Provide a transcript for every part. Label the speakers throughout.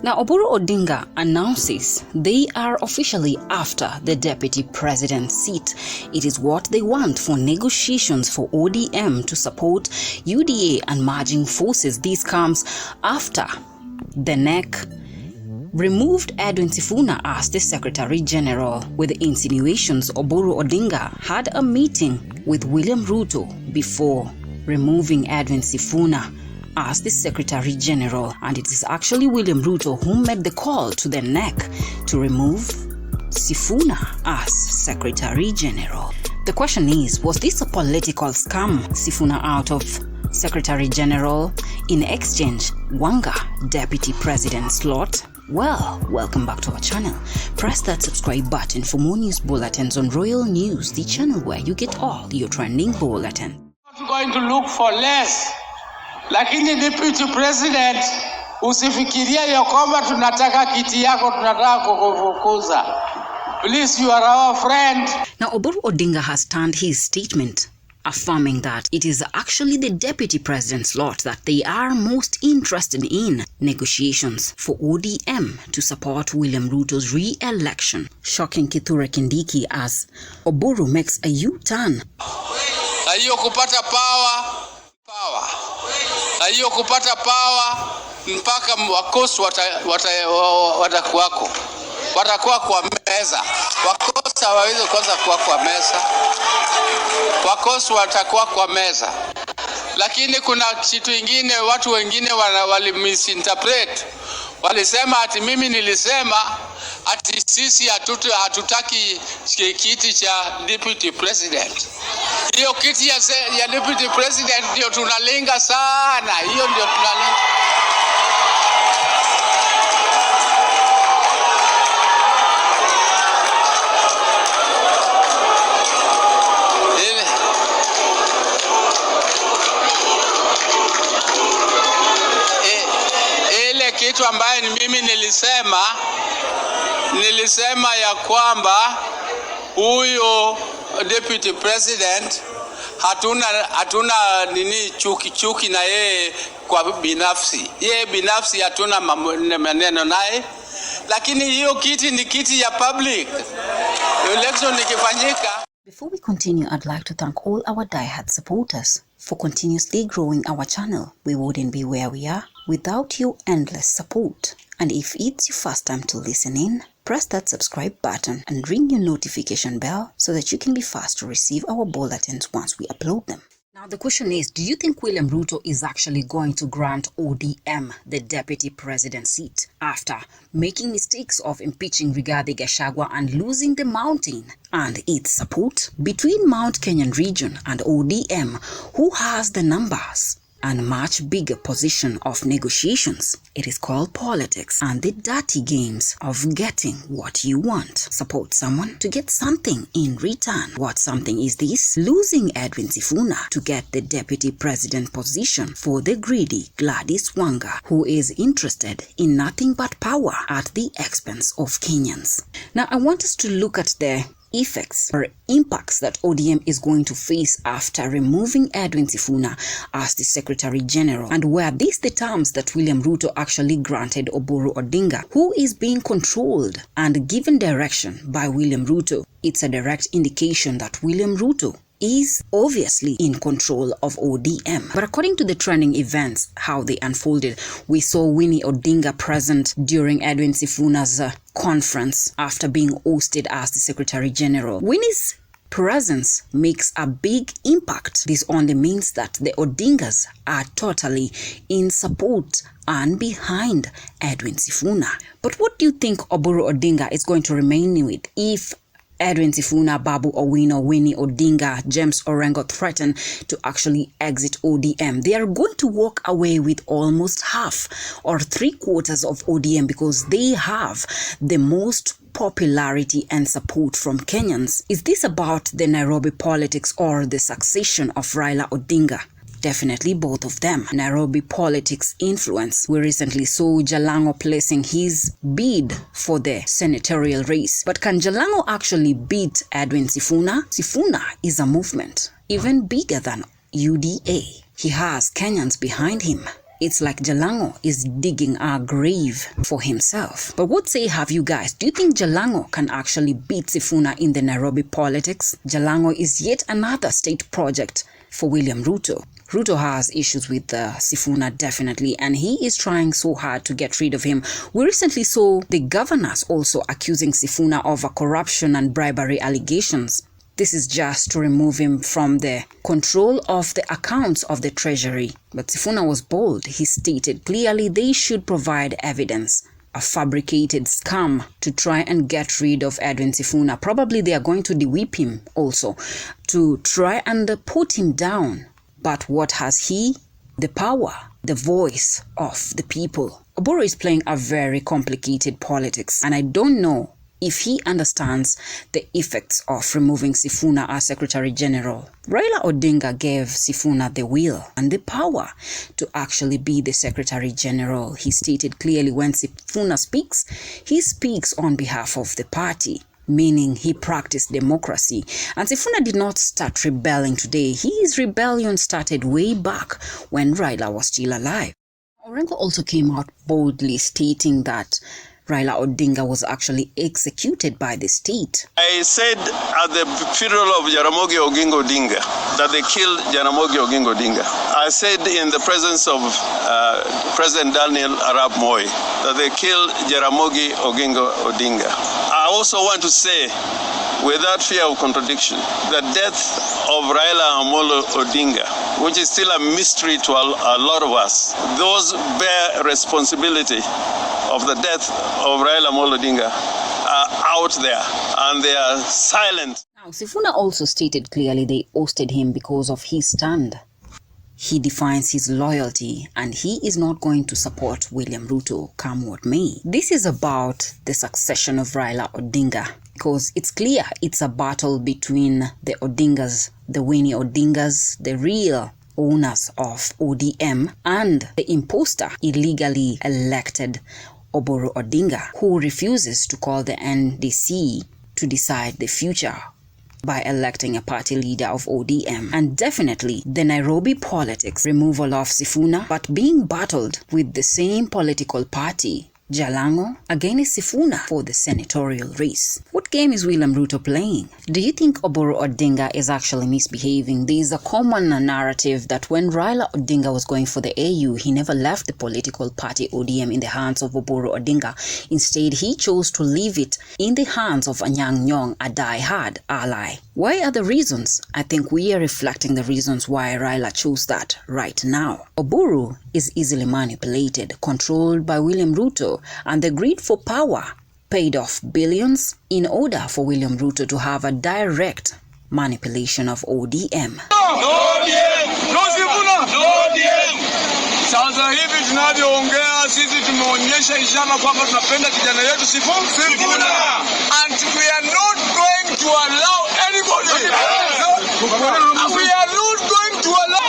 Speaker 1: Now, Oburu Odinga announces they are officially after the deputy president's seat. It is what they want for negotiations for ODM to support UDA and merging forces. This comes after the NEC removed Edwin Sifuna as the Secretary General, with insinuations Oburu Odinga had a meeting with William Ruto before removing Edwin Sifuna as the Secretary General, and it is actually William Ruto who made the call to the NEC to remove Sifuna as Secretary General. The question is, was this a political scam? Sifuna out of Secretary General, in exchange Wanga'S Deputy President slot? Well, welcome back to our channel. Press that subscribe button for more news bulletins on Royal News, the channel where you get all your trending bulletins.
Speaker 2: Not going to look for less. Lakini deputy president, usifikiria ya kwamba tunataka kiti yako, tunataka kukufukuza. Please, you are our friend.
Speaker 1: Now, Oburu Odinga has turned his statement, affirming that it is actually the deputy president slot that they are most interested in negotiations for ODM to support William Ruto's re-election, shocking Kithure Kindiki as Oburu makes a U-turn.
Speaker 2: Na hiyo kupata power. Na hiyo kupata power mpaka wakosi watakuwa kwa meza. Wakosi hawawezi kwanza kuwa kwa meza. Wakosi watakuwa kwa meza. Lakini kuna kitu kingine watu wengine wali misinterpret. Walisema ati mimi nilisema ati sisi hatutaki kiti cha deputy president. Hiyo kiti ya deputy president ndio tunalenga sana. Hiyo ndio tunalenga. Ile kitu ambaye mimi nilisema ya kwamba huyo deputy president hatuna nini chuki na yeye kwa binafsi. Yeye binafsi hatuna maneno naye, lakini hiyo kiti ni kiti ya public. Election ikifanyika.
Speaker 1: Before we continue, I'd like to thank all our diehard supporters for continuously growing our channel. We wouldn't be where we are without your endless support. And if it's your first time to listen in, press that subscribe button and ring your notification bell so that you can be fast to receive our bulletins once we upload them. Now the question is, do you think William Ruto is actually going to grant ODM the deputy president seat after making mistakes of impeaching Rigathi Gachagua and losing the mountain and its support? Between Mount Kenyan region and ODM, who has the numbers and much bigger position of negotiations? It is called politics and the dirty games of getting what you want. Support someone to get something in return. What something is this? Losing Edwin Sifuna to get the deputy president position for the greedy Gladys Wanga, who is interested in nothing but power at the expense of Kenyans. Now, I want us to look at the effects or impacts that ODM is going to face after removing Edwin Sifuna as the Secretary General, and were these the terms that William Ruto actually granted Oburu Odinga, who is being controlled and given direction by William Ruto. It's a direct indication that William Ruto is obviously in control of ODM. But according to the trending events, how they unfolded, we saw Winnie Odinga present during Edwin Sifuna's conference after being ousted as the Secretary General. Winnie's presence makes a big impact. This only means that the Odingas are totally in support and behind Edwin Sifuna. But what do you think Oburu Odinga is going to remain with if Edwin Sifuna, Babu Owino, Winnie Odinga, James Orengo threaten to actually exit ODM? They are going to walk away with almost half or 3/4 of ODM because they have the most popularity and support from Kenyans. Is this about the Nairobi politics or the succession of Raila Odinga? Definitely both of them. Nairobi politics influence. We recently saw Jalango placing his bid for the senatorial race. But can Jalango actually beat Edwin Sifuna? Sifuna is a movement even bigger than UDA. He has Kenyans behind him. It's like Jalango is digging a grave for himself. But what say have you guys? Do you think Jalango can actually beat Sifuna in the Nairobi politics? Jalango is yet another state project for William Ruto. Ruto has issues with Sifuna definitely, and he is trying so hard to get rid of him. We recently saw the governors also accusing Sifuna of corruption and bribery allegations. This is just to remove him from the control of the accounts of the treasury. But Sifuna was bold. He stated clearly they should provide evidence. A fabricated scam to try and get rid of Edwin Sifuna. Probably they are going to de-whip him also to try and put him down. But what has he? The power, the voice of the people. Oburu is playing a very complicated politics, and I don't know if he understands the effects of removing Sifuna as Secretary General. Raila Odinga gave Sifuna the will and the power to actually be the Secretary General. He stated clearly when Sifuna speaks, he speaks on behalf of the party, meaning he practiced democracy. And Sifuna did not start rebelling today. His rebellion started way back when Raila was still alive. Orengo also came out boldly stating that Raila Odinga was actually executed by the state.
Speaker 3: I said at the funeral of Jaramogi Oginga Odinga that they killed Jaramogi Oginga Odinga. I said in the presence of President Daniel Arap Moi that they killed Jaramogi Oginga Odinga. I also want to say, without fear of contradiction, the death of Raila Amolo Odinga, which is still a mystery to a lot of us, those bear responsibility of the death of Raila Amolo Odinga are out there and they are silent.
Speaker 1: Now, Sifuna also stated clearly they ousted him because of his stand. He defines his loyalty and he is not going to support William Ruto come what may. This is about the succession of Raila Odinga because it's clear it's a battle between the Odingas, the Winnie Odingas, the real owners of ODM, and the imposter illegally elected Oburu Odinga, who refuses to call the NDC to decide the future by electing a party leader of ODM. And definitely the Nairobi politics, removal of Sifuna, but being battled with the same political party, Jalango against Sifuna for the senatorial race. What game is William Ruto playing? Do you think Oburu Odinga is actually misbehaving? There is a common narrative that when Raila Odinga was going for the AU, he never left the political party ODM in the hands of Oburu Odinga. Instead, he chose to leave it in the hands of Anyang' Nyong'o, a die-hard ally. Why are the reasons? I think we are reflecting the reasons why Raila chose that right now. Oburu is easily manipulated, controlled by William Ruto, and the greed for power paid off billions in order for William Ruto to have a direct manipulation of ODM.
Speaker 4: No ODM! No Sifuna! No ODM! Sasa hivi tunavyoongea sisi tumeonyesha ishara kwamba tunapenda kijana yetu Sifuna. And we are not going to allow anybody. We are not going to allow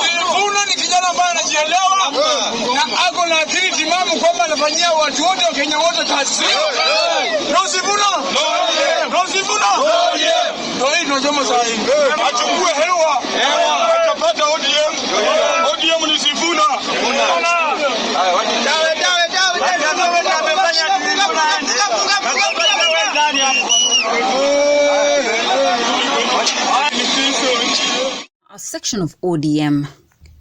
Speaker 4: Sifuna ni kijana ambaye anajielewa na ako na akili timamu kwamba anafanyia watu wote wa Kenya wote kazi. No Sifuna! No Sifuna! Ndio hii tunasema sasa hivi. Achukue hewa. Atapata ODM. ODM ni Sifuna.
Speaker 1: A section of ODM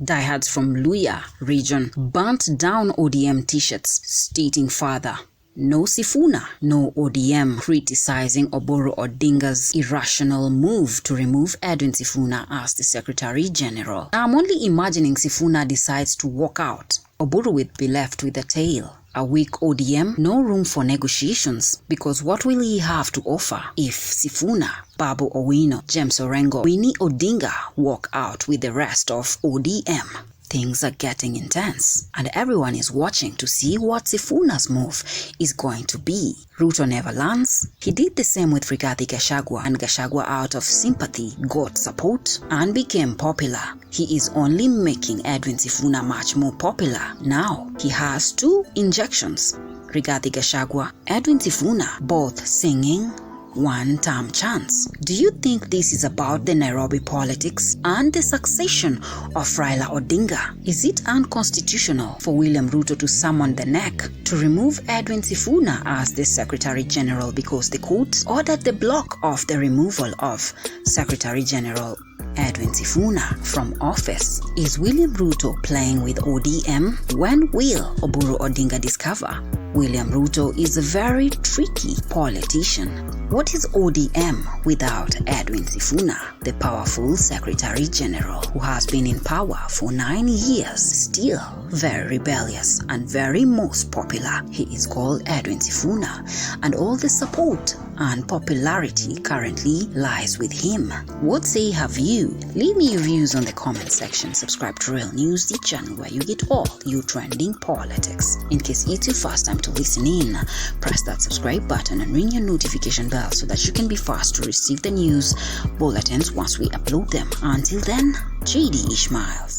Speaker 1: diehards from Luya region burnt down ODM t-shirts stating further, "No Sifuna, no ODM," criticizing Oburu Odinga's irrational move to remove Edwin Sifuna as the Secretary General. Now I'm only imagining Sifuna decides to walk out. Oburu will be left with a tail. A weak ODM, no room for negotiations, because what will he have to offer if Sifuna, Babu Owino, James Orengo, Winnie Odinga walk out with the rest of ODM? Things are getting intense, and everyone is watching to see what Sifuna's move is going to be. Ruto never learns. He did the same with Rigathi Gachagua, and Gachagua, out of sympathy, got support and became popular. He is only making Edwin Sifuna much more popular. Now, he has two injections. Rigathi Gachagua, Edwin Sifuna, both singing, one-term chance. Do you think this is about the Nairobi politics and the succession of Raila Odinga? Is it unconstitutional for William Ruto to summon the NEC to remove Edwin Sifuna as the Secretary General because the court ordered the block of the removal of Secretary General Edwin Sifuna from office? Is William Ruto playing with ODM? When will Oburu Odinga discover William Ruto is a very tricky politician? What is ODM without Edwin Sifuna, the powerful Secretary General who has been in power for 9 years, still very rebellious and very most popular? He is called Edwin Sifuna, and all the support and popularity currently lies with him. What say have you? Leave me your views on the comment section. Subscribe to Real News, the channel where you get all your trending politics. In case it's your first time to listen in, press that subscribe button and ring your notification bell so that you can be fast to receive the news bulletins once we upload them. Until then, JD Ishmaels.